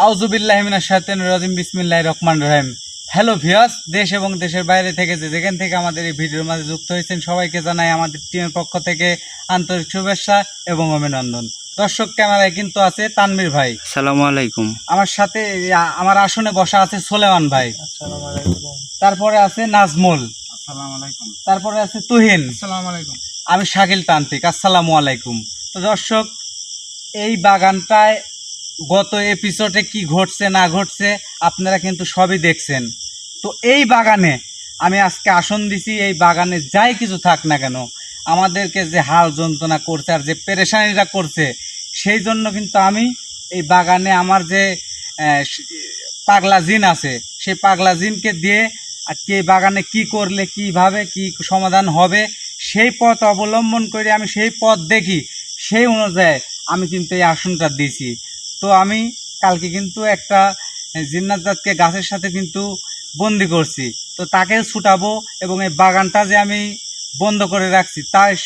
আউযুবিল্লাহি মিনাশ শাইতানির রাজিম বিসমিল্লাহির রহমানির রহিম। হ্যালো ভিউয়ার্স, দেশ এবং দেশের বাইরে থেকে যেখান থেকে আমাদের এই ভিডিওর মাঝে যুক্ত হয়েছেন সবাইকে জানাই আমাদের টিমের পক্ষ থেকে আন্তরিক শুভেচ্ছা এবং অভিনন্দন। দর্শক ক্যামেরায় কিন্তু আছে তানভীর ভাই, আসসালামু আলাইকুম। আমার সাথে আমার আসনে বসা আছে সোলেমান ভাই, আসসালামু আলাইকুম। তারপরে আছে নাজমুল, আসসালামু আলাইকুম। তারপরে আছে তুহিন, আসসালামু আলাইকুম। আমি শাকিল তান্ত্রিক। আসসালামু আলাইকুম। তো দর্শক, এই বাগানটায় গত এপিসোডে কি ঘটছে না ঘটছে আপনারা কিন্তু সবই দেখছেন। তো এই বাগানে আমি আজকে আসন দিছি, এই বাগানে যাই কিছু থাক না কেন আমাদেরকে যে হাল যন্ত্রণা করছে আর যে পেরেশানিটা করছে, সেই জন্য কিন্তু আমি এই বাগানে আমার যে পাগলা জিন আছে সেই পাগলা জিনকে দিয়ে আর কি এই বাগানে কি করলে কিভাবে কি সমাধান হবে সেই পথ অবলম্বন করে আমি সেই পথ দেখি, সেই অনুযায়ী আমি কিন্তু এই আসনটা দিছি। তো আমি কালকে কিন্তু একটা জিন্নাত জাতকে গাছের সাথে কিন্তু বন্দি করছি, তো তাকেও ছুটাবো এবং এই বাগানটা যে আমি বন্ধ করে রাখছি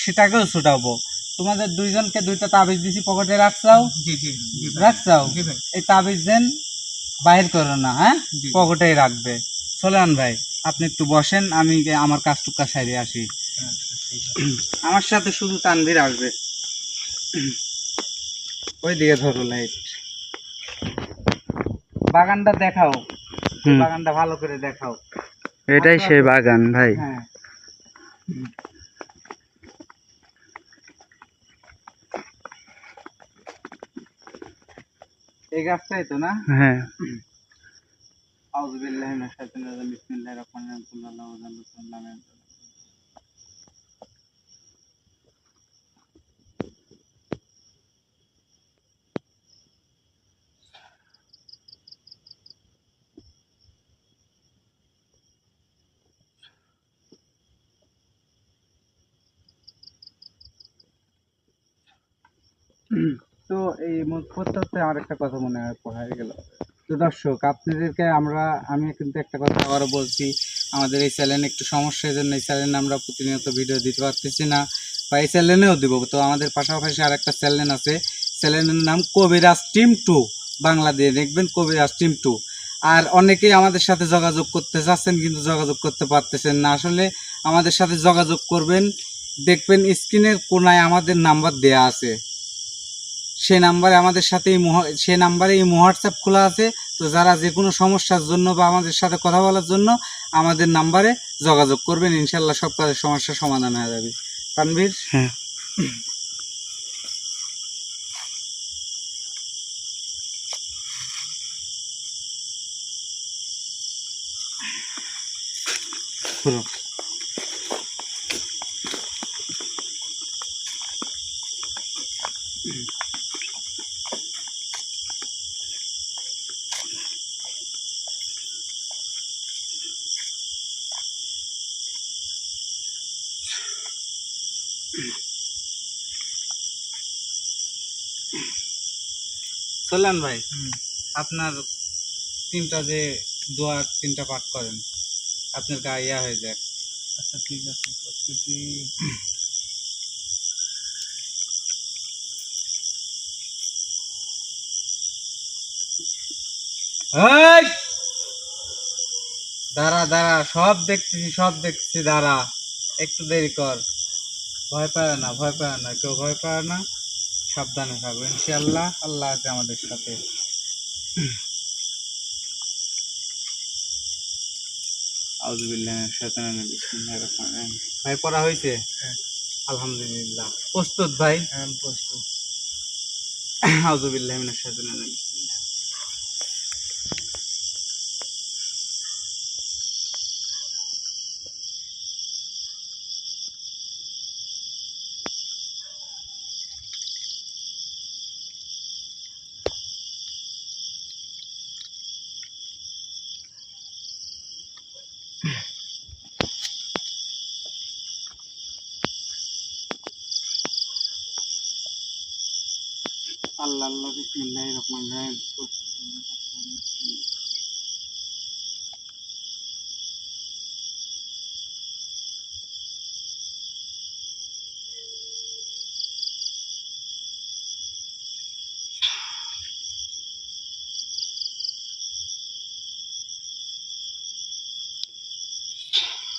সেটাকেও ছুটাবো। তোমাদের দুইজনকে দুইটা তাবিজ দিছি, পকেটে রাখছাও জি জি জি ভাই। রাখছাও জি ভাই। এই তাবিজ দেন বাহির করো না, হ্যাঁ, জি। পকেটেই রাখবে। সোলেমান ভাই আপনি একটু বসেন, আমি আমার কাজটুকা সাইডে আসি। আচ্ছা, ঠিক আছে। আমার সাথে শুধু তানভীর আসবে। ওই দিকে ধরো লাইট, বাগানটা দেখাও, বাগানটা ভালো করে দেখাও। এটাই সেই বাগান ভাই। হ্যাঁ, এই গাছটাই তো না? হ্যাঁ, আউযুবিল্লাহি মিনাশ শাইতানির রাজিম বিসমিল্লাহির রহমানির রহিম কুল আল্লাহু আহাদ আল্লাহু সামাদ। তো এই করতে করতে আর একটা কথা মনে হয়ে গেল। তো দর্শক আপনাদেরকে আমি কিন্তু একটা কথা আবারও বলছি, আমাদের এই চ্যানেলে একটু সমস্যার জন্য এই চ্যানেলে আমরা প্রতিনিয়ত ভিডিও দিতে পারতেছি না, বা এই চ্যানেলেও দিব। তো আমাদের পাশাপাশি আর একটা চ্যানেল আছে, চ্যানেলের নাম কবিরাজ টিম 2, বাংলা দিয়ে দেখবেন কবিরাজ টিম 2। আর অনেকেই আমাদের সাথে যোগাযোগ করতে চাচ্ছেন কিন্তু যোগাযোগ করতে পারতেছেন না। আসলে আমাদের সাথে যোগাযোগ করবেন, দেখবেন স্ক্রিনের কোনায় আমাদের নাম্বার দেয়া আছে, সে নাম্বারে আমাদের সাথে সে নাম্বারে এই হোয়াটসঅ্যাপ খোলা আছে। তো যারা যে কোনো সমস্যার জন্য বা আমাদের সাথে কথা বলার জন্য আমাদের নাম্বারে যোগাযোগ করবেন, ইনশাল্লাহ সব কাজের সমস্যার সমাধান হয়ে যাবে। তানভীর, হ্যাঁ। শুরু। সোলান ভাই, আপনার তিনটা যে দোয়ার তিনটা পাঠ করেন, আপনার গায়ে ইয়া হয়ে যায়। আচ্ছা, ঠিক আছে, করতেছি। এই, দাঁড়া দাঁড়া, সব দেখতেছি, দাঁড়া, একটু দেরি কর। ভয় পায় না, ভয় পায় না, কেউ ভয় পায় না, সাবধানে থাকবে ইনশাআল্লাহ, আল্লাহ আছে আমাদের সাথে। আউযুবিল্লাহি মিনাশ শাইতানির রাজিম বিসমিল্লাহির রহমানির রহিম। ভাই পড়া হয়েছে? হ্যাঁ। আলহামদুলিল্লাহ। প্রস্তুত ভাই? হ্যাঁ, প্রস্তুত। আউযুবিল্লাহি মিনাশ শাইতানির রাজিম বিসমিল্লাহ। আল্লাহ আল্লাহ বিসমিল্লাহির রহমানির রহিম।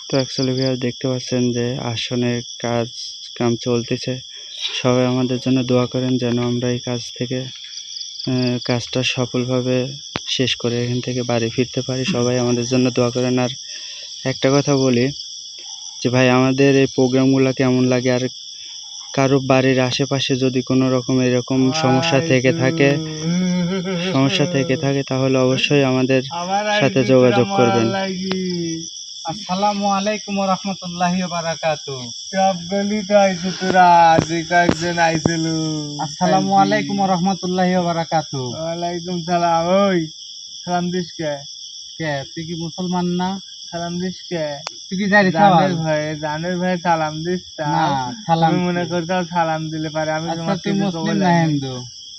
তো অ্যাকচুয়ালি ভাইয়া দেখতে পাচ্ছেন যে আসনের কাম চলতেছে। সবাই আমাদের জন্য দোয়া করেন যেন আমরা এই কাজ থেকে কাজটা সফলভাবে শেষ করে এখান থেকে বাড়ি ফিরতে পারি। সবাই আমাদের জন্য দোয়া করেন। আর একটা কথা বলি যে ভাই, আমাদের এই প্রোগ্রামগুলো কেমন লাগে, আর কারো বাড়ির আশেপাশে যদি কোনো রকম এরকম সমস্যা থেকে থাকে তাহলে অবশ্যই আমাদের সাথে যোগাযোগ করবেন। আসসালামু আলাইকুম ওয়া রাহমাতুল্লাহি ওয়া বারাকাতুহু। সব গলি তো আইছে তোরা, যে কয়েকজন আইছিল। আসসালামু আলাইকুম ওয়া রাহমাতুল্লাহি ওয়া বারাকাতুহু। ওয়ালাইকুম সালাম। ওই সালাম দিস কে? কে তুই কি মুসলমান না? সালাম দিস কে? তুই কি জানি জানের ভাই সালাম দিস তা? না, সালাম তুমি মনে করছো সালাম দিলে পারে আমি আচ্ছা, তোমার তুই থেকে মুসলিম কবুল না আনি। হিন্দু?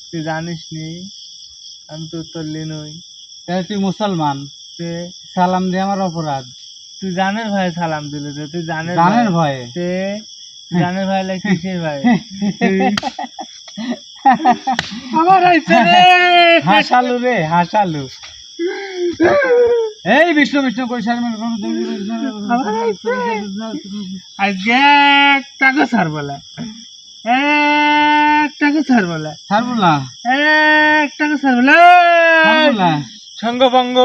তুই জানিস নি আমি তো উত্তরলি নই। তাহলে তুই মুসলমান, সালাম দিয়ে আমার অপরাধ? তুই জানের ভাই সালাম দিলে তো, তুই জানের ভয়ে তে জানের ভাই লাগে কিসের ভাই? আমার আইছে রে হাসালু রে, হাসালু। এই বিষ্ণু বিষ্ণু কই আজকে টাকা ছাড় বলে, টাকা ছাড় বলে, ছাড়বো না, টাকা ছাড় বলে। ছাড়বো না। সঙ্গভঙ্গ,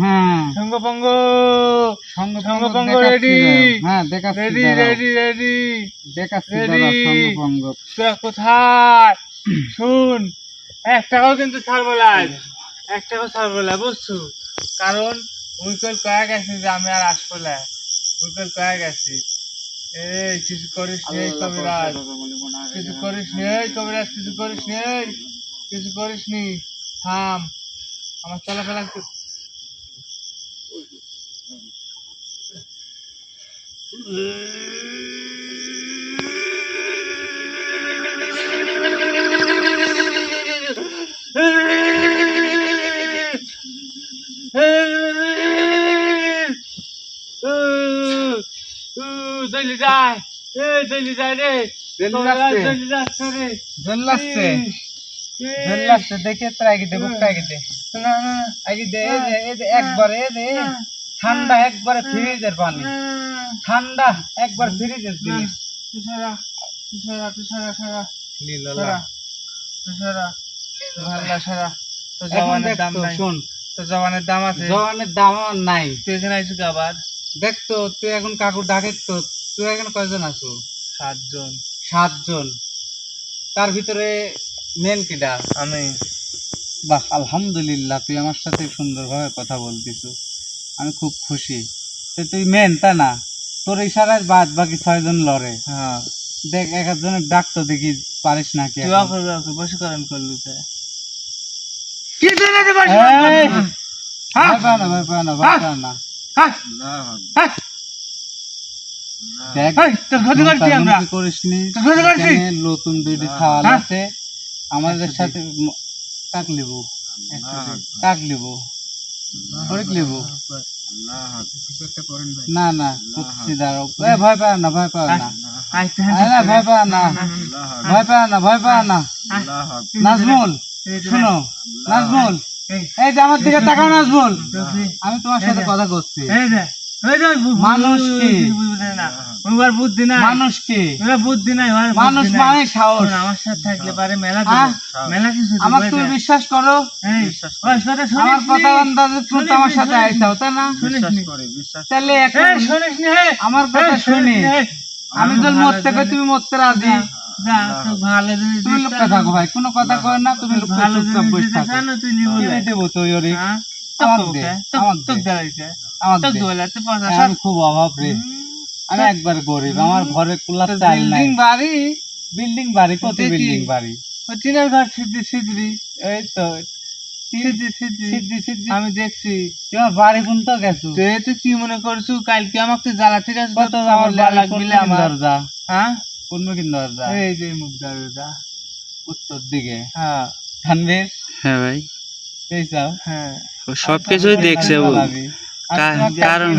হ্যাঁ, সঙ্গভঙ্গ, সঙ্গভঙ্গ সঙ্গভঙ্গ দেখাচ্ছি রেডি, দাঁড়াও। হ্যাঁ, দেখাচ্ছি রেডি দাঁড়াও। Ready ready. দেখাচ্ছি Ready? দাঁড়াও, সঙ্গভঙ্গ। তোরা কোথায়? শুন, 1 টাকাও কিন্তু ছাড়বো না, 1 টাকাও ছাড়বো না, বুঝছো? কারণ উইকল কয়ে গেছে যে আমি আর আসবো না, উইকল কয়ে গেছি। এই কিছু করিস নেই কবিরাজ, কিছু করিস নেই কবিরাজ, কিছু করিস নেই, কিছু করিস নি। থাম, আমার চলাফেরা জলদি যায়, জলদি যায় রে, জলদি যাচ্ছে রে, জল্লাচ্ছে, জল্লাচ্ছে। দেখে তোর আগে দে, বুকটা আগে দে, না না আগে দে। এই যে একবারে দে, ঠান্ডা একবারে ফ্রিজের পানি, ঠান্ডা একবার ফ্রিজের জিনিস। তুষারা তুষারা তুষারা সারা লীলা। সারা তুষারা ভাল্লা সারা। তো এখন জওয়ানের দেখ দাম তো, নাই, শোন, তো জওয়ানের দাম আছে। জওয়ানের দাম আমার নাই। তুই এখানে আইসু আবার? দেখ তো, তুই এখন কাকুর ডাকে তো, তুই এখন কয়জন আছো? 7 জন। 7 জন। তার ভিতরে মেন কিডা? আমি। বাহ, আলহামদুলিল্লাহ, তুই আমার সাথে সুন্দরভাবে কথা বলতিস, আমি খুব খুশি। তো তুই মেন তা না, তোর ইশারায় বাদ বাকি 6 জন লড়ে। হ্যাঁ, দেখ এক একজনের ডাক তো দেখি পারিস নাকি। তুই অকরবে ওকে বশীকরণ করলু কে? কি জন্য রে বশীকরণ করলি? ভয় পাও না, ভয় পাও না, ভয় পাও না। দেখ, তোর ক্ষতি করছি আমরা, কি করিসনি। তোর ক্ষতি করছি। এখানে নতুন 2টি ছাওয়াল আছে আমাদের সাথে। কাক লিবু, কাক লিবু, হরিক লিবু। না না, করছি দাঁড়াও। ভয় পাও না, ভয় পাও না, না ভয় পাও না, ভয় পাও না, ভয় পাও না। নাজমুল শুনো, নাজমুল, এই যে আমার দিকে তাকাও নাজমুল, আমি তোমার সাথে কথা করছি। মানুষ কি? বুদ্ধি নাই, মানুষ কি? বুদ্ধি নাই, মানুষ মানে সাহস। আমার সাথে থাকলে পারে মেলা আহ, মেলা কিছু। আমার তুমি বিশ্বাস করো, আমার কথা আন্দাজে তুমি তো আমার সাথে আইসাও তাই না? তাহলে এখন আমার কথা শুনি, আমি তো মরতে কই, তুমি মরতে রাজি। তুমি লুকা থাকো ভাই, কোনো কথা কয় না, তুমি লুকা চুপচাপ বসে থাকো। কিনে দেবো তো ওরে, আমার দে, আমার দে, আমার দে। আমি খুব অভাব রে, আমি একবার গরিব, আমার ঘরে কুলার চাল নাই। বাড়ি, বিল্ডিং বাড়ি, কত বিল্ডিং বাড়ি? টিনের ঘর সিদ্ধি সিদ্ধি, এই তো সিদ্ধি সিদ্ধি সিদ্ধি সিদ্ধি। আমি দেখছি। তোমার বাড়ি কোন তো গেছো? তুই কি মনে করছু কালকে আমাকে জ্বালাতে গেছো? কত আমার বাড়ি কোন আমার দরজা? হ্যাঁ, কোন মুখিন দরজা? এই যে মুখ দরজা, উত্তর দিকে। হ্যাঁ হ্যাঁ তানভীর, ভাই, এই চাও হ্যাঁ, ও সবকিছুই দেখছে ও। কারণ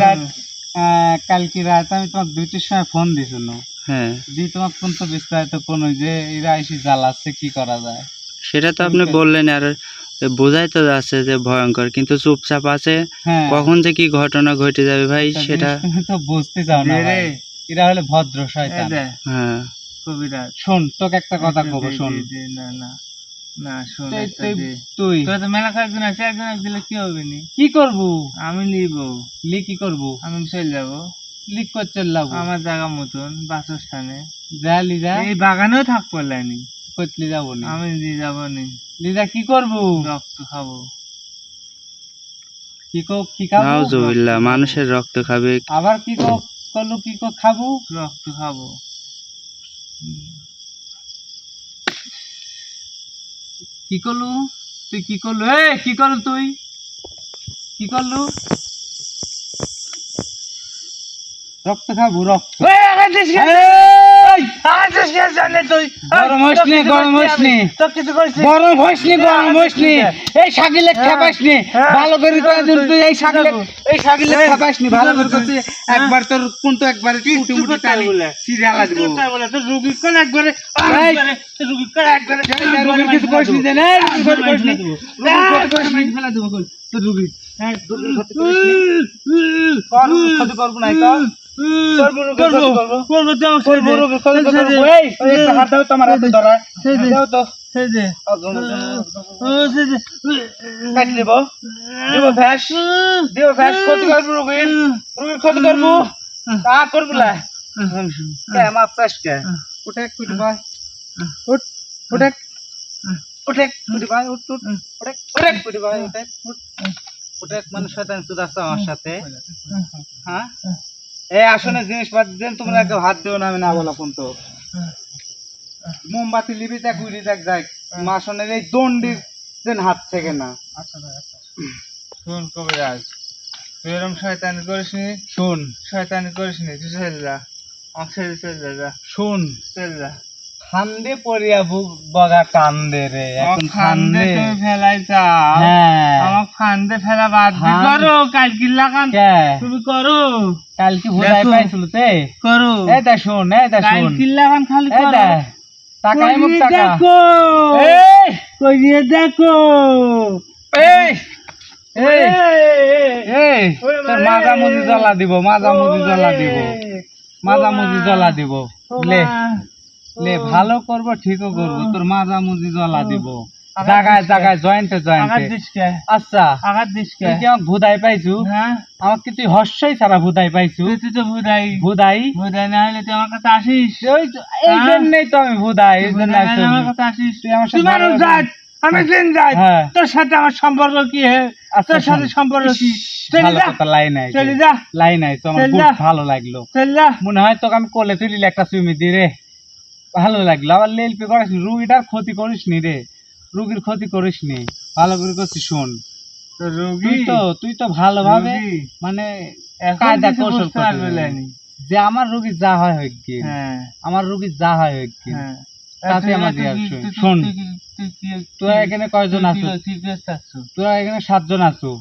কালকে রাত আমি তোমাকে 2টির সময় ফোন দিছিল, হ্যাঁ, দিয়ে তোমার ফোন তো বিস্তারিত কোন যে এরা এসে জ্বালাচ্ছে, কি করা যায়? সেটা তো আপনি বললেন। আর বোঝাই তো যাচ্ছে যে ভয়ঙ্কর, কিন্তু চুপচাপ আছে। হ্যাঁ কখন যে কি ঘটনা ঘটে যাবে ভাই তা সেটা। তুমি তো বুঝতে চাও না দে রে। ভাই। এরা হলে ভদ্র এই শয়তান। দে হ্যাঁ কবিরাজ। শোন তোকে একটা কথা দে, কব, দে, শোন। দে, দে, না না না শোন তুই একটা তুই দে। তুই তোরা তো মেলা কয়েকজন আছে, একজন এক দিলে কি হবে নি? কি করবু? আমি নিব, লি কি করবু? আমি চলে যাবো লিক করে চললাবু। আমার জায়গা মতন বাসস্থানে। যা লিজা এই বাগানেও থাকবো লাইনি, কইতলি যাবো নি। আমি দিয়ে যাবো নি। লিজা কি করবু? রক্ত খাবো। কি খাবো? নাউজুবিল্লাহ, মানুষের রক্ত খাবে? আবার কি করলু? কি খাবো? রক্ত খাবো। কি করলু? তুই কি করলু? কি করলু তুই? কি করলু? রক্ত খাবো, রক্ত। এই! গরম হইস নি, গরম হইস নি। গরম হইস নি, গরম হইস নি। এই শাকিলে খেপাইস নি। ভালো করে কয়ে দিন তুই এই শাকিলে খেপাইস নি। ভালো করে করছিস। একবার তোর কোন তো একবারে টুটি মুটি টানি সিরিয়াল দিব। রুগীর কোন একবারে এই! রুগীর কোন একবারে রুগীর কিছু করিস নি জানে? রুগীর করিস নি। রুগীর করিস নি। ফেলা দেবো কল। তোর রুগীর। রুগীর ক্ষতি করিস নি। কর, ক্ষতি করবো না কর। করবো রুগীর ক্ষতি করবো। করবো তো করবো রুগীর ক্ষতি করবো। এই, ওই একটা হাত দাও তো আমার হাতে ধরা। দাও তো। সেই যে কাটি দেব। দেব ভ্যাস। দেব ভ্যাস, ক্ষতি করবো রুগীর। রুগীর ক্ষতি করবো। তা করবো না। কে মাপ চাস কে? উঠে কুটি ভাই। উঠ। উঠে। উঠে কুটি ভাই। উঠ উঠ। উঠে। উঠে কুটি ভাই। উঠে। উঠ। উঠে মানে শয়তান চুদ আছে আমার সাথে। হ্যাঁ? এই আসনে জিনিসপাতি দেন, তোমরা কেউ হাত দিও না, আমি না বলা পর্যন্ত। মোমবাতি লিবি দেখ, উড়ি দেখ যাই। আসনের এই দণ্ডির যেন হাত থেকে না। শোন কবিরাজ, তুই এরকম শয়তানি করিস নি, শোন, শয়তানি করিস নি, তুই চলে যা, আমার ছেড়ে চলে যা, শোন, চলে যা। ফান্দে পড়িয়া বুক বগা কান্দে রে, এখন ফান্দে ফান্দে। তুমি ফেলাই চাও, হ্যাঁ। আমার ফান্দে ফেলা বাদ দি করো, কালকে লাগান কে? তুমি করো, কালকে বুঝাই দেখো। পাইছিল তে? করো, এই দা শোন, এই দা শোন। কালকে লাগান খালি এই করো। দা টাকা এমন টাকা। দেখো, এই কইয়ে দেখো, এই এই এই তোর মাঝামুজি জ্বলা দিব, মাঝামুজি জ্বলা দিব, মাঝামুজি জ্বলা দিব। লে লে ভালো করবো, ঠিকও করবো, তোর মাঝামুজি জ্বলা দিব। জায়গায় জায়গায় জয়েন্টে আঘাত জয়েন্টে। দিস কে, আচ্ছা আঘাত দিস কে, তুই কি আমাকে ভুদাই পাইছু? হ্যাঁ, আমাকে তুই হর্ষই ছাড়া ভুদাই পাইছু? তুই তো ভুদাই, ভুদাই ভুদাই না হলে তুই আমার কাছে আসিস, এই জন্যই তো আমি ভুদাই, এই জন্য ভুদাই না হলে আমার কাছে আসিস, তুই আমার তুই সাথে মানুষ ভালো- জাত, আমি জিন জাত, হ্যাঁ। তোর সাথে আমার সম্পর্ক কি হে? আচ্ছা, তোর সাথে শোন। সম্পর্ক কি? চলে ভালো যা, কথা, লাইন আইছে। চলে যা, লাইন আইছে, আমার চল খুব যা। ভালো লাগলো। চলে যা, মনে হয় তোকে আমি কোলে তুলিলে একটা চুমি দি রে, ভালো লাগলো। আবার লেলপি করিস নি, রুগীটার ক্ষতি করিস নি রে, রুগীর ক্ষতি করিস নি, ভালো করে করছিস। শোন, তোর রোগী, তুই তো ভালোভাবে রোগী, মানে এখন কায়দা কিছু কৌশল বুঝতে পারবে করছিস। লাইনি। যে আমার রুগী যা হয় হোক কি, হ্যাঁ, আমার রুগী যা হয় হোক কি, হ্যাঁ। তাতে আমার তুই- আর তুই- শোন। তুই- শোন, তুই- তুই- তুই- তোরা এখানে কয়জন তুই- আছো? তুই কি করছিস? তোরা এখানে 7 জন আছো,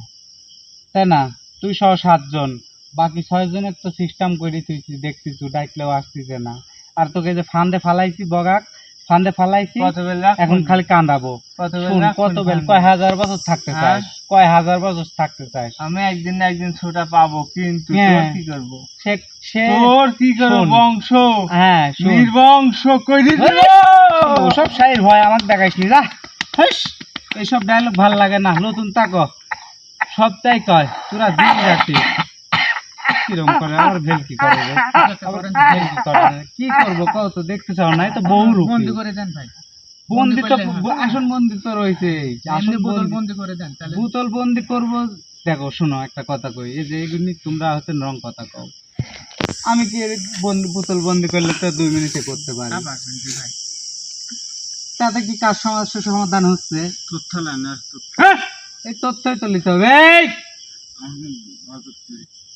তাই না? তুই সহ 7 জন, বাকি 6 জনের তো সিস্টেম করে তুই দেখছিস, ডাকলেও আসতিছে না। আর তোকে যে ফান্দে ফালাইছি, বগাক ফান্দে ফালাইছি, কত বেল রাখ, এখন খালি কান্দাবো। কত বেল শুন, রাখ, কত বেল, ফান্দে। কয় হাজার বছর থাকতে হ্যাঁ? চাস? কয় হাজার বছর থাকতে চাস? আমি একদিন না একদিন ছোটা পাবো, কিন্তু হ্যাঁ। তোর কি করবো? সে সে তোর কি করবো? শোন। বংশ হ্যাঁ শোন, নির্বংশ করে দিব। ওসব শাড়ির ভয় আমাকে দেখাইস নি, যা হেস, এইসব ডায়লগ ভাল লাগে না। নতুন তাকো সবটাই কয় তোরা দিন রাতি কিরম করে, আবার ভেলকি করে রে, আবার ভেলকি করে রে। কি করবো কও তো, দেখতে চাও না? এই তো বহু রূপী। বন্দি করে দেন ভাই, বন্দি তো করলে হয়। আসন বন্দি তো রয়েছে, আসন বোতল বন্দি, বন্দি করে দেন তাহলে। বোতল বন্দি করবো। দেখো শোনো, একটা কথা কই, এই যে এগুলি তোমরা হচ্ছে রং কথা কও, আমি কি এর বোতল বন্দি করলে তো 2 মিনিটে করতে পারি, ভাই তাতে কি কাজ সমস্যা সমাধান হচ্ছে? তথ্য নেন আর তথ্য। এই তথ্যই তো নিতে হবে। এই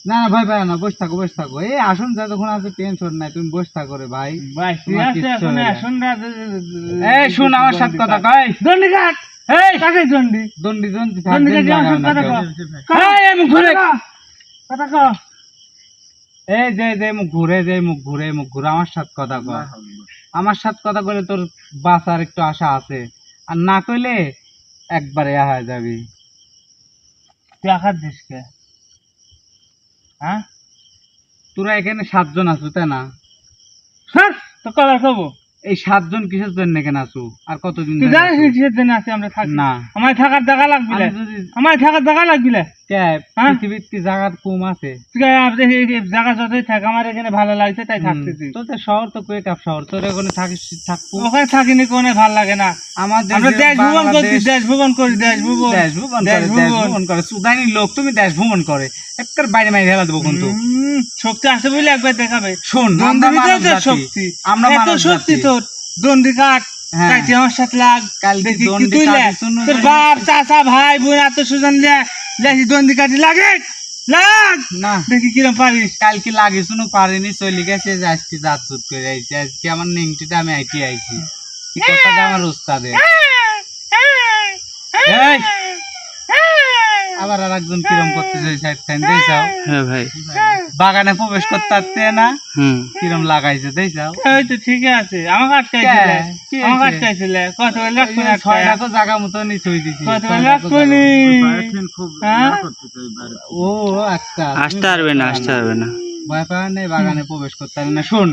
না না ভাই ভাই না, বসে থাকো বসে থাকো, এই আসন যতক্ষণ আছে টেনশন নাই, তুমি বসে থাকো রে ভাই। ভাই ঠিক তোমার আছে, কিচ্ছু এখন হবে না। আসুন না। এই শুন আমার সাথে কথা কয়, দণ্ডি কাট, এই কাকে দণ্ডি? দণ্ডি দণ্ডি দণ্ডি কাটে আমার সাথে কথা কও। এই আমি ঘুরে, কথা কও। এই যে মুখ ঘুরে, যে মুখ ঘুরে, মুখ ঘুরে আমার সাথে কথা কয়। আমার সাথে কথা কইলে তোর বাঁচার একটু আশা আছে, আর না কইলে একবারে হয়ে যাবি। তুই আঘাত দিস কে? হ্যাঁ তোরা এখানে 7 জন আছো তাই না? স্যার তো কথা খাবো। এই 7 জন কিসের জন্য এখানে আছো? আর কতদিন তুই ধরে জানিস আছো? নি কিসের জন্য আছি আমরা থাকি? না। আমার থাকার জায়গা লাগবে আমি যদি আমার থাকার জায়গা লাগবে কে হ্যাঁ? পৃথিবীর কি জায়গা কম আছে? জায়গা যতই থাক আমার এখানে ভালো লাগছে তাই থাকতেছি। তোদের শহর তো কুয়েকাপ শহর, তোর ওখানে থাকিস থাকবো। ওখানে থাকিনি কোনো ভালো লাগে না। আমাদের আমরা দেশ ভ্রমণ করছি, দেশ ভ্রমণ করি, দেশ ভ্রমণ দেশ ভ্রমণ করে সুদানি লোক, তুমি দেশ ভ্রমণ করে একবার বাইরে মাইরে ফেলা দেবো কিন্তু। শক্তি আছে বলে একবার দেখাবে। শোন, দ্বন্দ্বের আমরা ভিতরে মানব তোর জাতি। শক্তি, আমরা এত মানব শক্তি জাতি। তোর দন্ডি কাট হ্যাঁ। কাটি আমার সাথে লাগ। কালকে দেখি কি দণ্ডি তুই লে? কাটি শুনু তোর জানি। বাপ চাচা ভাই বোন আত্মস্বজন দেখি দন্ডি কাটি লাগে লাগ না দেখি কিরম পারিস। কালকে লাগে শুনো পারিনি, চলে গেছে যে আজকে জাত চুত করে আইছি। আজকে আমার নেংটিটা আমি আইটি আইছি, এই কথাটা আমার উস্তাদের। এই, আবার আর একজন কিরম করতেছে সাইড টাইম দেখাও। হ্যাঁ ভাই। বাগানে প্রবেশ করতে পারতে না, হুম। কিরম লাগাইছে দেখাও। এই তো ঠিকই আছে। আমাকে আটকাইছিলে, কি আমাকে হয়েছে? আটকাইছিলে কত বলে রাখবো না 6 জায়গা মতো নি থই দিছি। কত বলে রাখবো নি হ্যাঁ ও আচ্ছা, আসতে পারবে না, আসতে পারবে না। ভয় পাওয়া নেই, বাগানে প্রবেশ করতে পারবে না। শোন,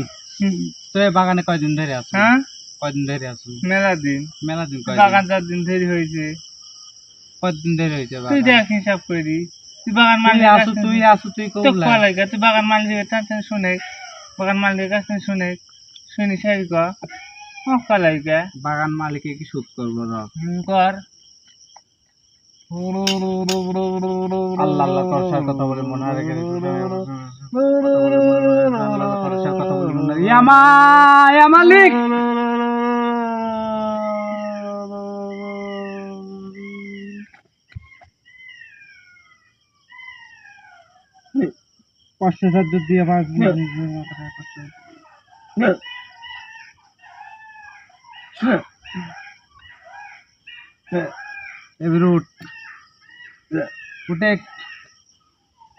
তো এই বাগানে কয়দিন ধরে আছো? হ্যাঁ কয়দিন ধরে আছো? মেলা দিন মেলা দিন। বাগান 4 দিন দেরি হয়েছে। কয়দিন ধরে হয়েছে তুই বাগান? দেখ হিসাব করি তুই বাগান তুই মালিক আসু, তুই আসু, তুই তো কবুলা। কলাইকা তুই বাগান মালিকের টান শুনে বাগান মালিকের কাছে শুনে শুনি সারি কর কলাইকা বাগান মালিকে কি সুদ করবো? কর আল্লাহ আল্লাহ করসার কথা বলে মনে হয় রেখে কথা বলে মনে হয় ইয়ামা ইয়া মালিক। কষ্ট সাধ্য দিয়ে আবার এবারে উঠ, উঠে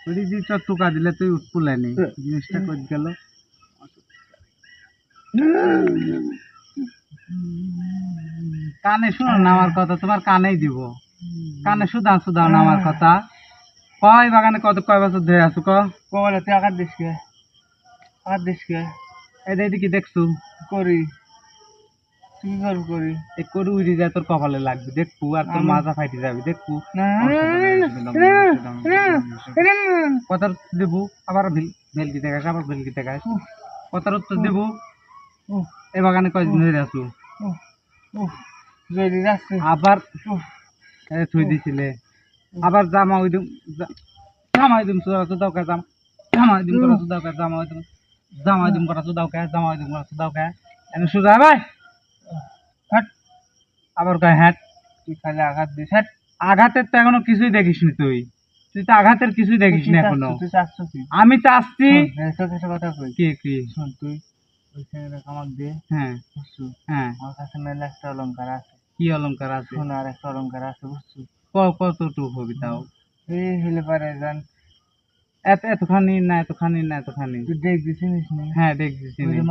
ওই যে চট্টুকা দিলে তুই উঠপুলানি জিনিসটা কই গেল। কানে শুনো না আমার কথা, তোমার কানেই দিব, কানে শুধাও শুধাও না আমার কথা। কয় বাগানে কয় বছর ধরে আছো? বলে তুই আঘাত দিস কে? আঘাত দিস কে? এই কি দেখছো করি তুই কি করবি করি এই করে উড়ে যায় তোর কপালে লাগবে দেখবো, আর তোর মাজা ফাইটে যাবে দেখবো। না কথার দেবো আবার ভেলকি দেখাস, আবার ভেলকি দেখাস, কথার উত্তর দেবো। এই বাগানে কয়দিন ধরে আছো? যদি যাচ্ছে আবার থুই দিছিলে, আবার জামা ওই দিন জামা ওই দিন সুদা সুদাও কে জামা ওই দিন করা সুদাও কে জামা ওই দিন করা সুদাও কে জামা ওই দিন করা সুদাও কে এনে সুদা ভাই হাট। আবার কয় হ্যাঁ তুই খালি আঘাত দিস হ্যাঁ আঘাতের তো এখনো কিছুই দেখিসনি তুই, তুই তো আঘাতের কিছুই দেখিস না এখনো। তুই চাচ্ছ কি আমি চাচ্ছি তোকে একটা কথা কই কি কি শোন তুই ওই ছেলেটা কামাক দিয়ে হ্যাঁ বুঝছু হ্যাঁ আমার কাছে মেলা একটা অলঙ্কার আছে কি অলংকার আছে? শোন আর একটা অলঙ্কার আছে বুঝছু কতটুকু হবি তাও? এই হলে পারে জান এতখানি না এতখানি না এতখানি। তুই দেখবি চিনিস নি হ্যাঁ দেখছি ওই যে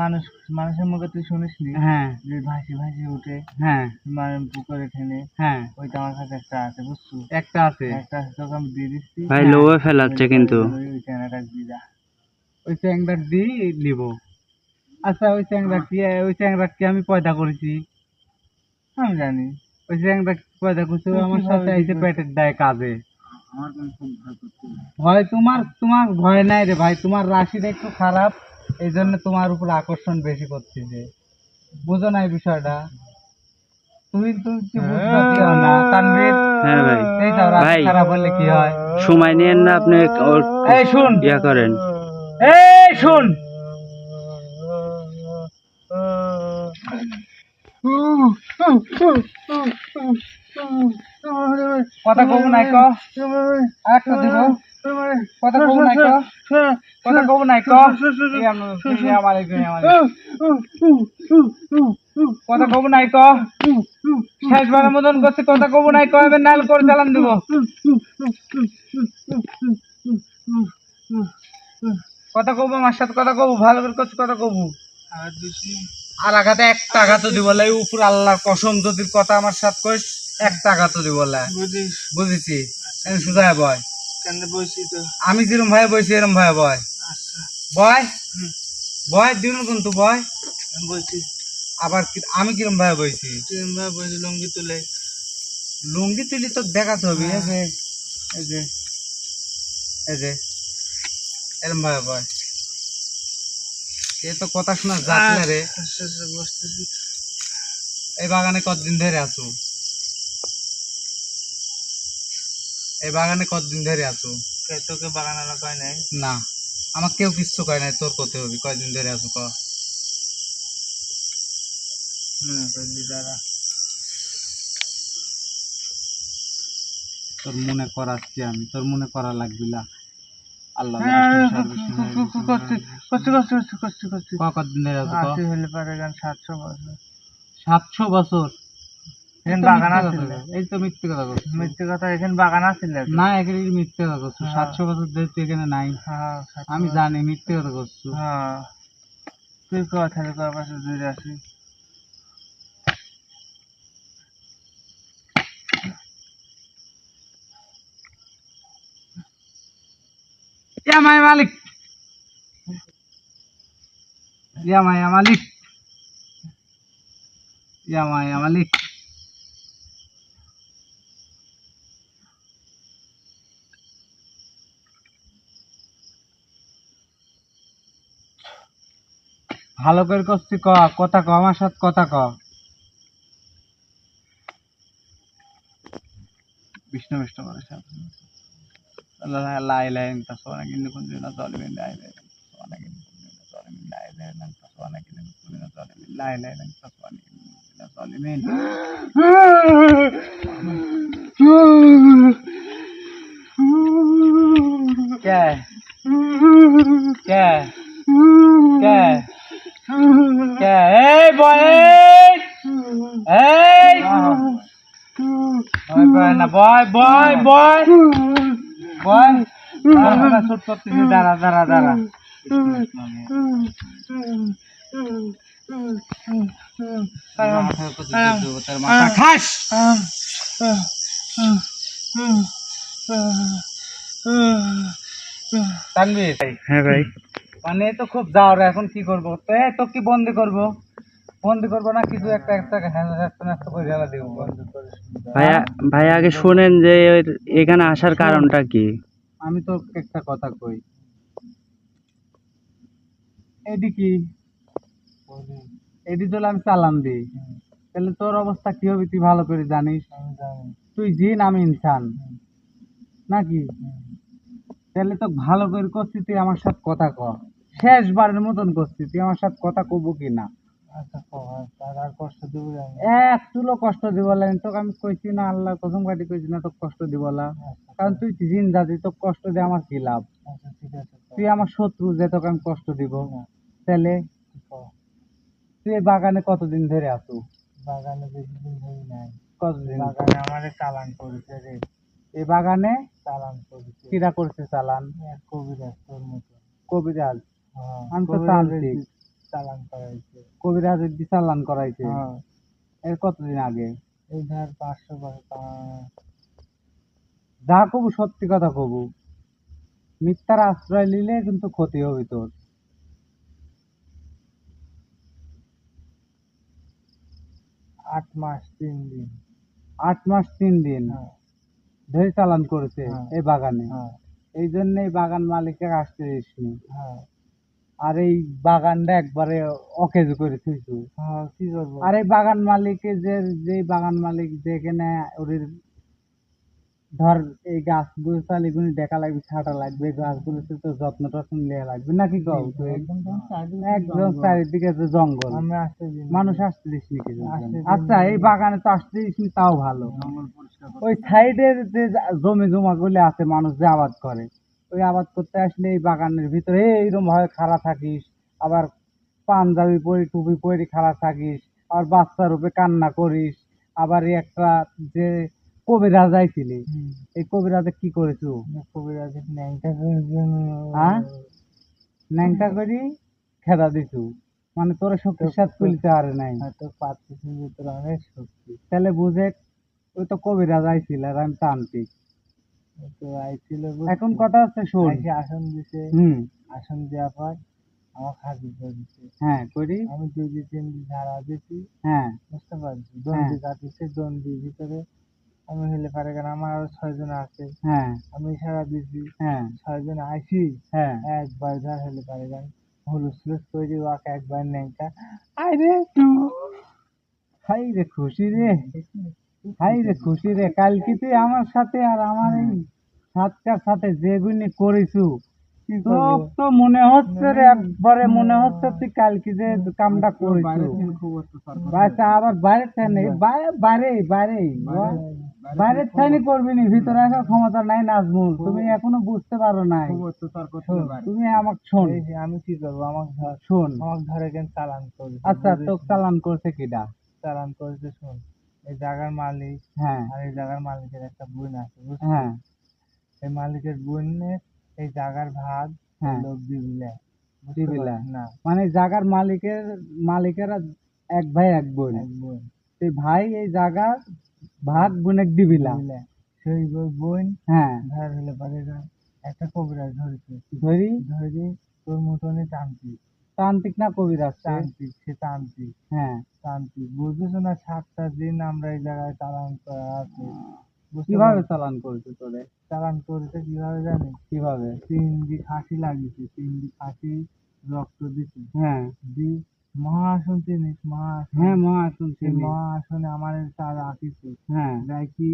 মানুষের মুখে তুই শুনিস নি হ্যাঁ যে ভাসি ভাসি উঠে হ্যাঁ মানে পুকুরে ঠেনে হ্যাঁ ওইটা আমার কাছে একটা আছে বুঝছু একটা আছে। একটা আছে তোকে আমি দিয়ে দিচ্ছি ভাই লোভে ফেলাচ্ছে কিন্তু। ওই চ্যানেলটা দিয়ে যা ওই চ্যাংড়া দিয়ে নিব। আচ্ছা ওই চ্যাংড়া কি আমি পয়দা করেছি? আমি জানি ওই চ্যাংড়া পয়দা করছে ও আমার সাথে আইসে পেটের দায় কাজে। ভয় তোমার ভয় নাই রে ভাই, তোমার রাশিটা একটু খারাপ, এই জন্য তোমার উপর আকর্ষণ বেশি করতেছে, বুঝো না এই বিষয়টা? তুমি তুমি কি বুঝতে দিও না তানভীর? হ্যাঁ ভাই। এই তো রাশি ভাই। খারাপ হলে কি হয়? সময় নিয়েন না আপনি, এই শুন, ইয়া করেন। এই শুন, কথা কব নাই ক একটা দিব, কথা কব নাই ক কথা কব নাই ক কথা কব নাই ক শেষবারের মতন করছে, কথা কব নাই ক এবার নাল করে চালান দিব। কথা কব আমার সাথে, কথা কব ভালো করে করছে, কথা কব আর আঘাতে একটা আঘাত দিব লাই উপর আল্লাহর কসম, যদি কথা আমার সাথে কইস 1 টাকা তো দিব না। বুঝিস বুঝেছি, এখন সোজা হয়ে বয়। কেন বসি তো? আমি যেরকম ভাবে বইছি এরকম ভাবে বয়। আচ্ছা বয় হুম। বয় দিন কিন্তু বয়। বসি আবার আমি কিরকম ভাবে বইছি? তুই ভাই বসি লুঙ্গি তুলে। লুঙ্গি তুলি তো দেখাতে হবে। হ্যাঁ। এই যে এই যে এরকম ভাবে বয়। এ তো কথা শোনা যাচ্ছে না রে। আচ্ছা আচ্ছা বসতেছি। এই বাগানে কতদিন ধরে আছো? এই বাগানে কতদিন ধরে আছো? তোকে বাগান আলা কয় নাই? না, আমার কেউ কিচ্ছু কয় নাই, তোর করতে হবে। কয়দিন ধরে আছো ক? মনে করলি দাঁড়া। তোর মনে করাচ্ছি আমি, তোর মনে করা লাগবে না। আল্লাহ কতদিন ধরে আছো ক? হলে পারে গান 700 বছর। 700 বছর? এখানে এই তো বাগান মিথ্যে আছে? কথা বলছো। এই তো মিথ্যে কথা বলছো। মিথ্যে কথা, এখানে বাগান আছে? না, এখানে মিথ্যে কথা করছো। হ্যাঁ। 700 বছর ধরে তুই এখানে নাই। হ্যাঁ আমি জানি মিথ্যে কথা করছো। হ্যাঁ তুই কথা কয় বছর দূরে আসি। ইয়া মাই মালিক, ইয়া মায়া মালিক, ইয়া মায়া মালিক। ভালো করে করছি ক, কথা ক, আমার সাথে কথা ক। বিষ্ণু বিষ্ণু করে সাথে লা ইলাহা ইল্লাল্লাহ সুবহানাকা কুনতুনা যালিমিন লা ইলাহা ইল্লাল্লাহ সুবহানাকা কুনতুনা যালিমিন লা ইলাহা ইল্লাল্লাহ সুবহানাকা কুনতুনা যালিমিন লা ইলাহা ইল্লাল্লাহ কে কে কে কে এই বয় এই বয় না বয় বয় বয় বয় ছোট করতেছি। দাঁড়া দাঁড়া দাঁড়া। তার মাথা খাস। তানভীর, হ্যাঁ ভাই। মানে তো খুব যাও রে, এখন কি করবো? তো কি বন্দি করবো? বন্দি করবো না কিছু একটা একটা হ্যাস্ত করে ঢেলা দেবো। ভাইয়া ভাই আগে শোনেন যে এখানে আসার কারণটা কি। আমি তো একটা কথা কই, এডি কি এডি চলে আমি চালান দিই, তাহলে তোর অবস্থা কি হবে তুই ভালো করে জানিস। তুই জিন আমি ইনসান নাকি? তাহলে তো ভালো করে করছি, তুই আমার সাথে কথা ক। শেষবারের মতন করছি, তুই আমার সাথে কথা কব কি না? আর কষ্ট দিব? এক চুলো কষ্ট দিব না তোকে। আমি কইছি না, আল্লাহ কসম কাটি কইছি না তোকে কষ্ট দিব না। কারণ তুই জিন জাতি, তোকে কষ্ট দিয়ে আমার কি লাভ? তুই আমার শত্রু যে তোকে আমি কষ্ট দিব। তাহলে তুই এই বাগানে কতদিন ধরে আছো? বাগানে বেশি দিন ধরে নাই। কতদিন? বাগানে আমারে চালান করেছে রে। এই বাগানে চালান করেছে? কিরা করছে চালান? কবিরাজ তোর মতো। কবিরাজ? আমি তো তান্ত্রিক। চালান করাইছে কবিরাজ, চালান করাইছে। এর কতদিন আগে? এই ধর 500 বছর। যা কবু সত্যি কথা কবু, মিথ্যার আশ্রয় নিলে কিন্তু ক্ষতি হবে তোর। 8 মাস 3 দিন। 8 মাস 3 দিন ধরে চালান করেছে এই বাগানে। এই জন্য এই বাগান মালিকের আসতে দিসনি। আর এই বাগানটা একবারে অকেজ করে থুইছু। কি করবো? আর এই বাগান মালিকে যে বাগান মালিক যেখানে ওদের ধর এই গাছগুলো চালিগুলো দেখা লাগবে, ছাটা লাগবে, গাছগুলো তো যত্ন টত্ন নেওয়া লাগবে নাকি কও? একদম চারিদিকে যে জঙ্গল, মানুষ আসতে দিস নি কিছু। আচ্ছা এই বাগানে তো আসতে দিস নি, তাও ভালো। ওই সাইডের যে জমি জমা গুলো আছে, মানুষ যে আবাদ করে, ওই আবাদ করতে আসলে এই বাগানের ভিতরে এইরকম ভাবে খাড়া থাকিস, আবার পাঞ্জাবি পরি টুপি পরি খাড়া থাকিস, আবার বাচ্চার রূপে কান্না করিস। আবার এই একটা যে কবিরাজ আইছিলি, এই কবিরাজে কি করেছো? কবিরাজে ন্যাংটা করি খেদা দিছু, মানে তোর শক্তির সাথে তুলিতে পারে নাই। তোর পাচ্ছিস তোর অনেক শক্তি। তাহলে বুঝে ওই তো কবিরাজ আইছিল আর আমি তান্ত্রিক। তো আইছিল এখন কথা হচ্ছে শোন, আইসে আসন দিছে, আসন দেওয়ার পর আমার হাজির করে দিছে। হ্যাঁ করি, আমি 2 3 ঝাড়া দিছি, হ্যাঁ বুঝতে পারছি, দণ্ডি কাটিছে, দণ্ডির ভিতরে আমি হলে পারে কেন, আমার আরো 6 জন আছে, হ্যাঁ আমি ইশারা দিছি, হ্যাঁ 6 জন আইসি হ্যাঁ একবার ধর হলে পারে কেন, হুলুস ফুলুস তৈরি ওয়াকে একবার নেংটা, আরে হাই রে খুশি রে, হাই রে খুশি রে, কালকে তুই আমার সাথে আর আমার এই সাতটার সাথে যেগুলি করিছু, কি তো করবো? তো মনে হচ্ছে রে, একবারে মনে হচ্ছে তুই কালকে যে কামটা করিছু। বাচ্চা আবার বাইরে থানি, বাইরে বাইরে বাইরের থানি করবি নি, ভিতরে আসার ক্ষমতা নাই নাজমুল, তুমি এখনো বুঝতে পারো নাই। তুমি আমাকে শোন, এই যে আমি কি করবো, আমাকে ধর, শোন, আমাকে ধরে কেন চালান করবে, আচ্ছা তো চালান করছে কিডা? চালান করেছে, শোন, এই জায়গার মালিক হ্যাঁ আর এই জায়গার মালিকের একটা বোন আছে, বুঝলি? হ্যাঁ এই মালিকের বোনের এই জায়গার ভাগ হ্যাঁ লোক দিবিলে, বুঝতে দিবিলা? পারছিস না? মানে জায়গার মালিকেরা এক ভাই এক বোন, এক বোন সেই ভাই এই জায়গার ভাগ বোনেক দিবিলা। দিবিলে, সেই বোন হ্যাঁ ধর হলে পারে না, একটা কবিরাজ ধরেছে, ধরি, ধরে তোর মতনই তান্ত্রিক, তান্ত্রিক না কবিরাজ সে? তান্ত্রিক, সে তান্ত্রিক, হ্যাঁ তান্ত্রিক, বুঝতেছো না? 7টা দিন আমরা এই জায়গায় চালান করা আছে, বুঝতে কিভাবে পারছিস? চালান করছে তোরে? চালান করেছে কিভাবে জানিস? কিভাবে? 3 দিন খাসি লাগিয়েছে, 3 দিন খাসি রক্ত দিছে, হ্যাঁ দি মহাসন চিনিস? মহাসন, হ্যাঁ মহাসন সেই চিনি। মহাসনে আমার তার রাখিছে, হ্যাঁ যাই কি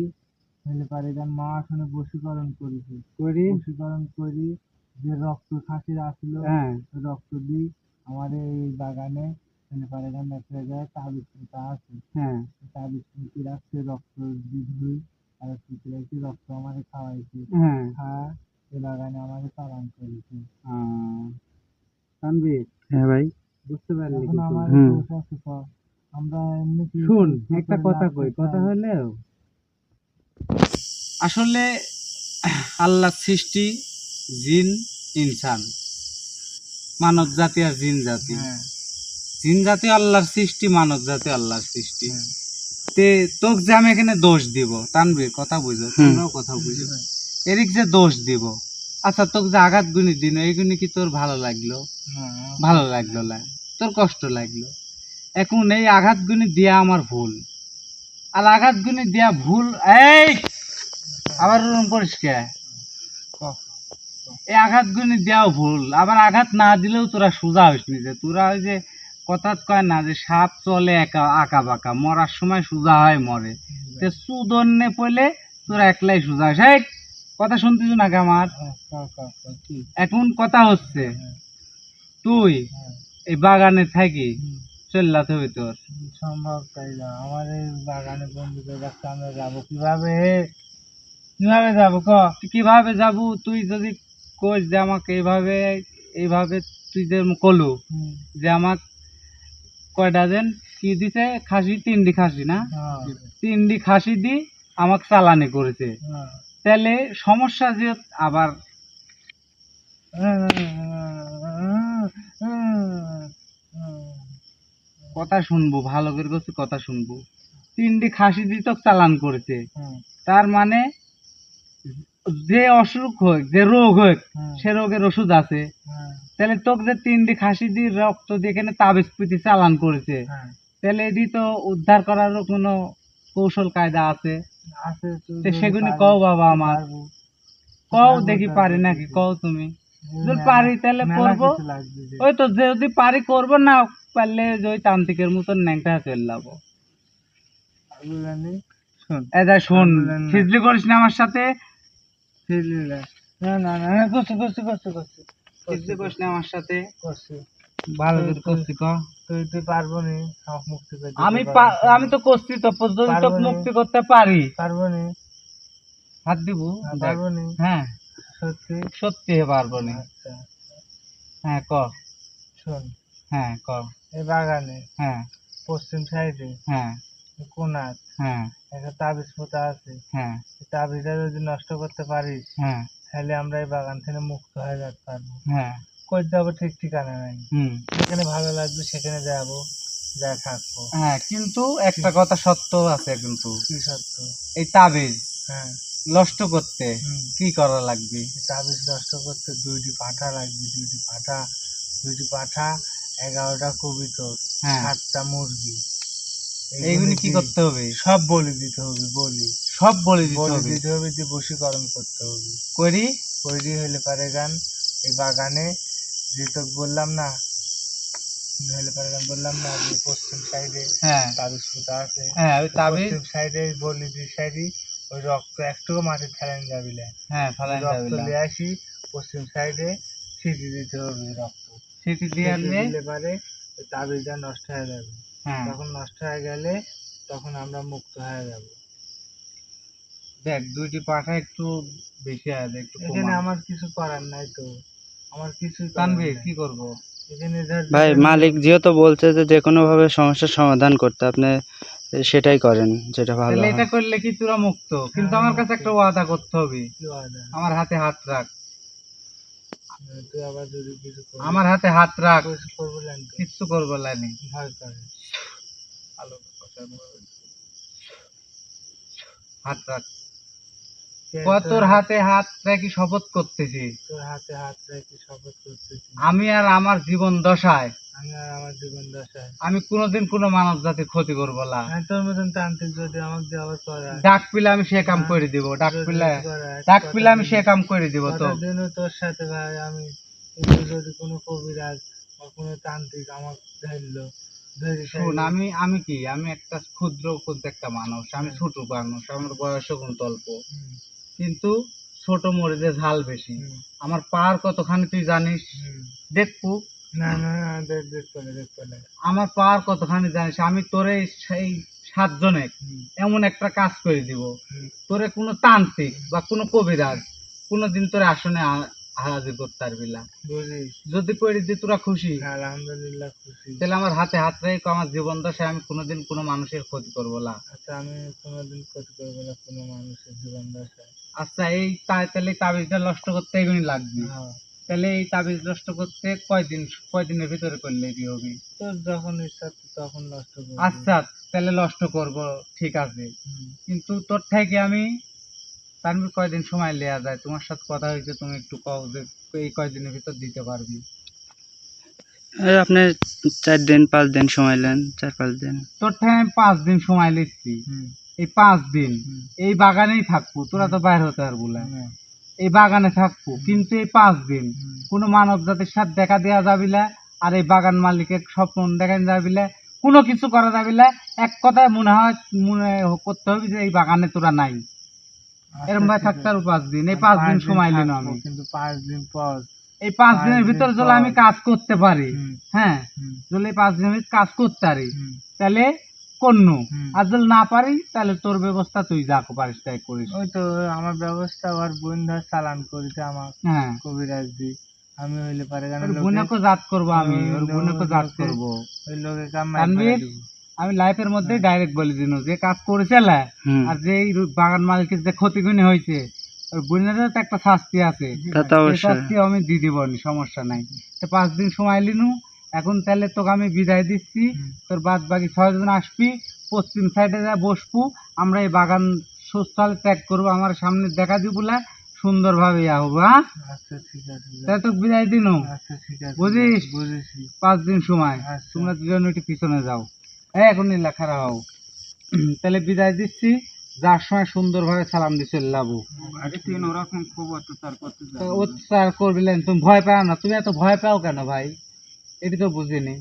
হলে পারে গান মহাসনে বশীকরণ করেছে, করি, বশীকরণ করি, যে রক্ত খাসির আসলো হ্যাঁ রক্ত দিই আমাদের এই বাগানে হলে পারে গান একটা জায়গায় তাবিজ পোতা আছে, হ্যাঁ তাবিজ পুঁতি রাখছে, রক্ত দিই আর পুঁতি রাখছি, রক্ত আমাদের খাওয়াইছে, হ্যাঁ হ্যাঁ এই বাগানে আমাদের চালান করেছে। তানভীর, হ্যাঁ ভাই, বুঝতে পারলি এখন কিছু? আমার হুম। দোষ আছে তো, আমরা এমনি কি শুন কি একটা করে কথা লাভ কই, করতে কথা হয়? হলেও আসলে আল্লাহর সৃষ্টি জিন ইনসান, মানব জাতি আর জিন জাতি। হ্যাঁ জিন জাতি আল্লাহর সৃষ্টি, মানব জাতি আল্লাহর সৃষ্টি। হ্যাঁ, তে তোকে যে আমি এখানে দোষ দিব, তানভীর কথা বুঝো, তোমরাও কথা বুঝো, এরিক যে দোষ দিব, আচ্ছা তোকে যে আঘাত গুনি দিন, এইগুনি কি তোর ভালো লাগলো? হ্যাঁ, ভালো লাগলো না, তোর কষ্ট লাগলো। এখন এই আঘাত গুনি দেয়া আমার ভুল, আর আঘাত গুনি দেয়া ভুল, এই আবার ওরকম করিস কে? কখ, এই আঘাত গুনি দেওয়াও ভুল, আবার আঘাত না দিলেও তোরা সোজা হইস নি, যে তোরা ওই যে কথা কয় না যে সাপ চলে একা আঁকা বাঁকা, মরার সময় সোজা হয় মরে, তে সুদন্নে পড়লে তোরা একলাই সোজা হইস। এই কথা শুনতেছ নাকি আমার? কি? এখন কথা হচ্ছে তুই হ্যাঁ, এই বাগানে থাকি হুম, চল্লাতে হবে তোর, সম্ভব তাই না? আমাদের বাগানে বন্ধুদের কাছে আমরা যাবো কিভাবে? কিভাবে যাবো ক? তুই কিভাবে যাবো? তুই যদি কোচ যে আমাকে এইভাবে এইভাবে, তুই যে কলু হুম, যে আমাক কয়টা দেন কি দিছে, খাসি 3টি খাসি না, হ্যাঁ, 3টি খাসি দি আমাকে চালানি করেছে, হ্যাঁ, তাহলে সমস্যা যে আবার কথা শুনবো, ভালো করে করছে কথা শুনবো। 3টি খাসি দি তো চালান করেছে, হুম, তার মানে যে অসুখ হোক, যে রোগ হোক, হুম, সে রোগের ওষুধ আছে। হ্যাঁ, তাহলে তোকে যে 3টি খাসি দিয়ে রক্ত দিয়ে এখানে তাবিজ পুঁতি চালান করেছে, হ্যাঁ, তাহলে এটি তো উদ্ধার করারও কোনো কৌশল কায়দা আছে? আছে তো, তো যদি সেগুলি পারি, কও বাবা আমার, পারবো, কও পারবো, দেখি পারবো, পারি নাকি, দেখি। কও তুমি। যদি মেলা- পারি তাহলে মেলা করবো, কিছু লাগবে যে। ওই তো যদি পারি করবো, না পারলে যে ওই তান্ত্রিকের মতন ন্যাংটা চলে যাবো। বুঝলি? শোন, এই যা শোন, বললেন না। খিজলি করিস না আমার সাথে, ফিরলিলা। না না না না, করছি করছি করছি করছি খিজলি করিস না আমার সাথে, করছি। ভালো করে করছি ক। তুই পারবো নি আমাকে মুক্তি করতে? আমি তো করছি তো, যদি তোকে পারবো নি। মুক্তি করতে পারি পারবো নি, হাত দিব, দেখ। পারবো নি, হ্যাঁ সত্যি। সত্যি পারবো না। আচ্ছা হ্যাঁ ক, শোন, হ্যাঁ ক, এই বাগানে হ্যাঁ পশ্চিম সাইডে হ্যাঁ কোনার হ্যাঁ একটা তাবিজ পোতা আছে, হ্যাঁ এই তাবিজটা যদি নষ্ট করতে পারিস হ্যাঁ তাহলে আমরা এই বাগান থেকে মুক্ত হয়ে যেতে পারবো। হ্যাঁ কই যাবো ঠিক ঠিকানা নাই, হুম যেখানে ভালো লাগবে সেখানে যাবো, যা থাকবো। হ্যাঁ, কিন্তু একটা কথা সত্য আছে, কিন্তু কি সত্য? এই তাবিজ হ্যাঁ। নষ্ট করতে হুম। কি করা লাগবে? তাবিজ নষ্ট করতে 2টি পাঠা লাগবে, 2টি পাঠা, 11টা কবিতর, হ্যাঁ, 7টা মুরগি। এইগুলি কি করতে হবে? সব বলি দিতে হবে, সব বলে দিতে হবে। দিয়ে বশীকরণ করতে হবে। করি হইলে পারে গান এই বাগানে যে তো বললাম না, যে পশ্চিম সাইডে হ্যাঁ তাবিজ ফুটা আছে। হ্যাঁ, ওই তাবিজ পশ্চিম সাইডে বলি দুই সাইডে ওই রক্ত একটুকু মাটি ফেলান যাবিলে, হ্যাঁ ফেলাই রক্ত যাবে, নিয়ে আসি পশ্চিম সাইডে ছিটি দিতে হবে, রক্ত সিটি দিয়ে আনলে দিলে পারে ওই তাবিজটা নষ্ট হয়ে যাবে। হ্যাঁ, তখন নষ্ট হয়ে গেলে তখন আমরা মুক্ত হয়ে যাব। দেখ 2টি পাঠা একটু বেশি আছে, একটু এখানে কমা। আমার কিছু করার নাই তো, আমার কিছু টানবে কি করব? এখানে ধর ভাই মালিক যেহেতু বলছে যে যে কোনো ভাবে সমস্যার সমাধান করতে, আপনি সেটাই করেন যেটা ভালো তাহলে হয়। এটা করলে কি তোরা মুক্ত? কিন্তু হ্যাঁ, আমার কাছে একটা ওয়াদা করতে হবে। কি ওয়াদা? আমার হাতে হাত রাখ, তুই আবার যদি কিছু করিস, আমার হাতে হাত রাখ, কিছু করবো না তো, কিচ্ছু করবো না। ভয় করে। হাত রাখ, তোর তোর হাতে হাত রাখি শপথ করতেছি, হাতে হাত রেখে শপথ করতেছি, আমি আর আমার জীবন দশায় আমি আর আমার জীবন দশায় আমি কোনোদিন কোনো মানব জাতির ক্ষতি করবো না। আমি তোর মতন তান্ত্রিক যদি আমাকে দিয়ে আবার করায়, ডাক পিলে আমি সে কাম করে দিব, ডাক পিলে আমি সে কাম করে দিব। তো দিনও তোর সাথে ভাই আমি, কিন্তু যদি কোনো কবিরাজ বা কোনো তান্ত্রিক আমার ধরলো, শোন, আমি একটা ক্ষুদ্র একটা মানুষ, আমি ছোট মানুষ, আমার বয়স এখন অল্প, কিন্তু ছোট মরিচে ঝাল বেশি। আমার পার কতখানি তুই জানিস? দেখবো না না না, দেখতে আমার পার কতখানি জানিস? আমি তোরে সেই 7 জনে এমন একটা কাজ করে দিব, তোরে কোনো তান্ত্রিক বা কোনো কবিরাজ কোনোদিন তোরে আসনে হাজির করতে পারবি না। বুঝিস? যদি করে দি তোরা খুশি, আলহামদুলিল্লাহ খুশি। তাহলে আমার হাতে হাত রেখে আমার জীবন দশায় আমি কোনোদিন কোনো মানুষের ক্ষতি করবো না। আচ্ছা, আমি কোনোদিন ক্ষতি করবো না কোনো মানুষের জীবন দশায়। আচ্ছা, তাহলে তাবিজটা নষ্ট করতে এগুলি লাগবে। তাহলে এই তাবিজ নষ্ট করতে কয়দিনের ভিতরে করলে কি হবে? তোর যখন ইচ্ছা তখন নষ্ট করবো। আচ্ছা, তাহলে নষ্ট করব, ঠিক আছে, কিন্তু তোর থেকে আমি তানভীর কয়দিন সময় নেওয়া যায়? তোমার সাথে কথা হয়েছে, তুমি একটু কও যে এই কয়দিনের ভিতর দিতে পারবি? এই আপনি 4 দিন 5 দিন সময় নেন, 4-5 দিন। তোর থেকে আমি 5 দিন সময় নিচ্ছি। এই 5 দিন এই বাগানেই থাকবো, তোরা তো বাইরে হতে পারবো না, এই বাগানে থাকবো, কিন্তু এই 5 দিন কোনো মানব জাতির সাথে দেখা দেওয়া যাবি না, আর এই বাগান মালিকের স্বপ্ন দেখানো যাবি না, কোনো কিছু করা যাবি না। এক কথায় মনে করতে হবে যে এই বাগানে তোরা নাই, এরকম ভাবে থাকতে আরো 5 দিন। এই 5 দিন সময় নিন আমি, কিন্তু 5 দিন পর, এই 5 দিনের ভিতর যদি আমি কাজ করতে পারি, হ্যাঁ, যদি 5 দিনের ভিতর কাজ করতে পারি তাহলে কন্য, আর যদি না পারি তাহলে তোর ব্যবস্থা তুই যা পারিস তাই করিস। ওই তো আমার ব্যবস্থা আর বন্ধু চালান করিতে আমার, হ্যাঁ, কবিরাজ দি আমি হইলে পারে গান বোনকে জাত করবো, আমি ওর বোনকে জাত করবো। ওই লোকে কাম আমি লাইফের মধ্যে ডাইরেক্ট বলে দিন, যে কাজ করেছে আর যে বাগান মালিকের যে ক্ষতিগুনি হয়েছে ওর বোনের তো একটা শাস্তি আছে, শাস্তি আমি দিয়ে দিব, সমস্যা নাই। তো 5 দিন সময় লিনু, এখন তাহলে তোকে আমি বিদায় দিচ্ছি, তোর বাদ বাকি 6 জন আসবি, পশ্চিম সাইডে যা বসবো, আমরা এই বাগান সুস্থলে ত্যাগ করবো, আমার সামনে দেখা দিব বলে সুন্দর ভাবে হবো। হ্যাঁ, আচ্ছা ঠিক আছে, তাহলে তোকে বিদায় দিন, আচ্ছা ঠিক আছে, বুঝিস? বুঝেছি। 5 দিন সময়, আচ্ছা। তোমরা দুজন একটু পিছনে যাও, এখন লেখারা হও। তাহলে বিদায় দিচ্ছি, যার সময় সুন্দরভাবে সালাম দিয়ে চলে যাবো। অত্যাচার করবিলেন, তুমি ভয় পাও না? তুমি এত ভয় পাও কেন ভাই? এটি তো বুঝিনি।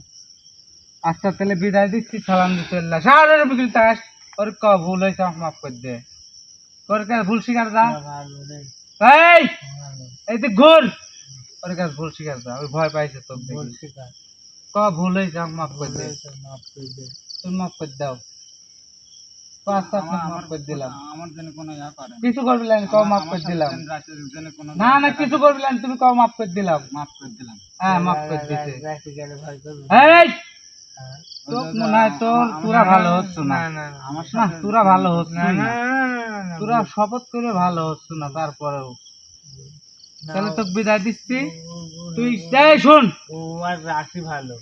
আচ্ছা, তাহলে বিদায় দিচ্ছি, সালাম দিয়ে চলে যা। সারা বিকেল তাস ওর ভুল হয়েছে, আমাকে মাফ করে দে, তোর কাছে ভুল শিকার যা। এই এই যে ঘুর, ওর কাছে ভুল শিকার যা, ওই ভয় পাইছে তোর দেখি। ভুল হয়েছে, আমাকে মাফ করে দে, তুমি মাফ করে দাও। আচ্ছা, আপনাকে মাফ করে দিলাম, কিছু করবি না, কও মাফ করে দিলাম। না না, কিছু করবি না, তুমি কও মাফ করে দিলাম। হ্যাঁ, মাফ করে দিতে। এই তোর মনে হয় তোরা ভালো হচ্ছ না, না তোরা ভালো হচ্ছ না, তোরা শপথ করে ভালো হচ্ছ না, তারপরেও তাহলে তোকে বিদায় দিচ্ছি। তুই শোন, ও আর রাশি ভালো,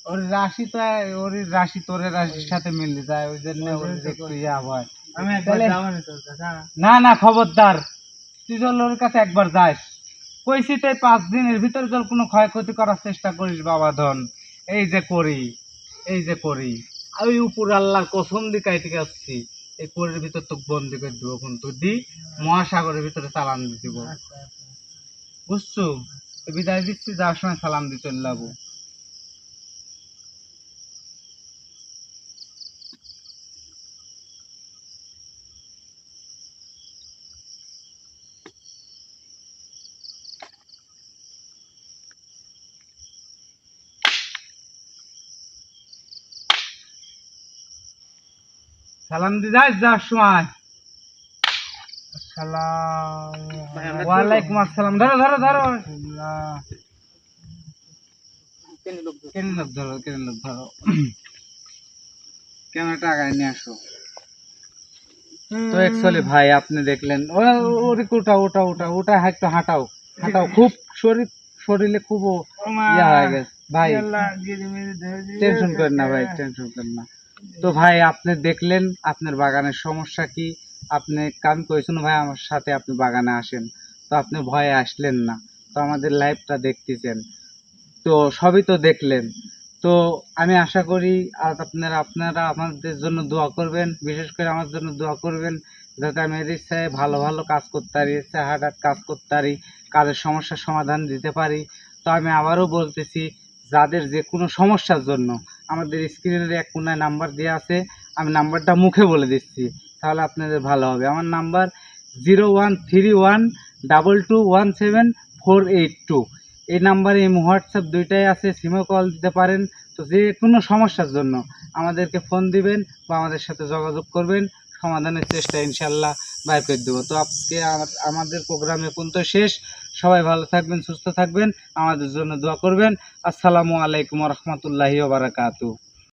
ওর রাশি তো ওর রাশি তোর রাশির সাথে মিলে যায়, ওই জন্য ওর একটু ইয়া হয়। আমি একবার তাহলে- যাবো না তোর কাছে, হ্যাঁ? না না, খবরদার, তুই চল ওর কাছে একবার যাস। কইছি তাই 5 দিনের ভিতরে তোর কোনো ক্ষয়ক্ষতি করার চেষ্টা করিস বাবা ধন। এই যে করি, এই যে করি, ওই উপর আল্লাহর কসম দি কাইতে আসছি, এই কোরের ভিতর তোকে বন্দি করে দিব, কিন্তু দি মহাসাগরের ভিতরে চালান দিয়ে দিব, আচ্ছা, আচ্ছা। বুঝছো? তো বিদায় দিচ্ছি, যাওয়ার সময় সালাম দিয়ে চলে যাবো। সালাম দিয়ে যাস যাওয়ার সময়। আসসালামু ওয়ালাইকুম আসসালাম। ধরো ধরো ধরো, আলাইকুম। কেন লোক ধরো, কেন লোক ধরো, ক্যামেরাটা আগায় নিয়ে আসো। তো অ্যাকচুয়ালি ভাই আপনি দেখলেন ওরে ওটা ওটা ওটা ওটা একটু হাঁটাও, হাঁটাও, খুব শরীরে খুব ইয়া হয়ে গেছে ভাই। টেনশন করেন না ভাই, টেনশন করেন না। তো ভাই আপনি দেখলেন আপনার বাগানের সমস্যা কি, আপনি কাম করেছেন ভাই আমার সাথে, আপনি বাগানে আসেন, তো আপনি ভয়ে আসলেন না, তো আমাদের লাইভটা দেখতেছেন, তো সবই তো দেখলেন। তো আমি আশা করি আজ আপনারা আমাদের জন্য দোয়া করবেন, বিশেষ করে আমার জন্য দোয়া করবেন, যাতে আমি এর ইচ্ছায় ভালো ভালো কাজ করতে পারি, ইচ্ছায় হার্ট কাজ করতে পারি, কাজের সমস্যার সমাধান দিতে পারি। তো আমি আবারও বলতেছি, যাদের যে কোনো সমস্যার জন্য আমাদের স্ক্রিনের এক কোনায় নাম্বার দেওয়া আছে, আমি নাম্বারটা মুখে বলে দিচ্ছি, তাহলে আপনাদের ভালো হবে। আমার নাম্বার 0131221748 এই নাম্বারে হোয়াটসঅ্যাপ দুইটাই আছে, সিমে কল দিতে পারেন। তো যে কোনো সমস্যার জন্য আমাদেরকে ফোন দিবেন বা আমাদের সাথে যোগাযোগ করবেন, সমাধানের চেষ্টা ইনশাল্লাহ বাইর করে দেবো। তো আজকে আমাদের প্রোগ্রামে পর্যন্ত শেষ। সবাই ভালো থাকবেন, সুস্থ থাকবেন, আমাদের জন্য দোয়া করবেন। আসসালামু আলাইকুম রহমতুল্লাহি ওয়া বারাকাতুহু।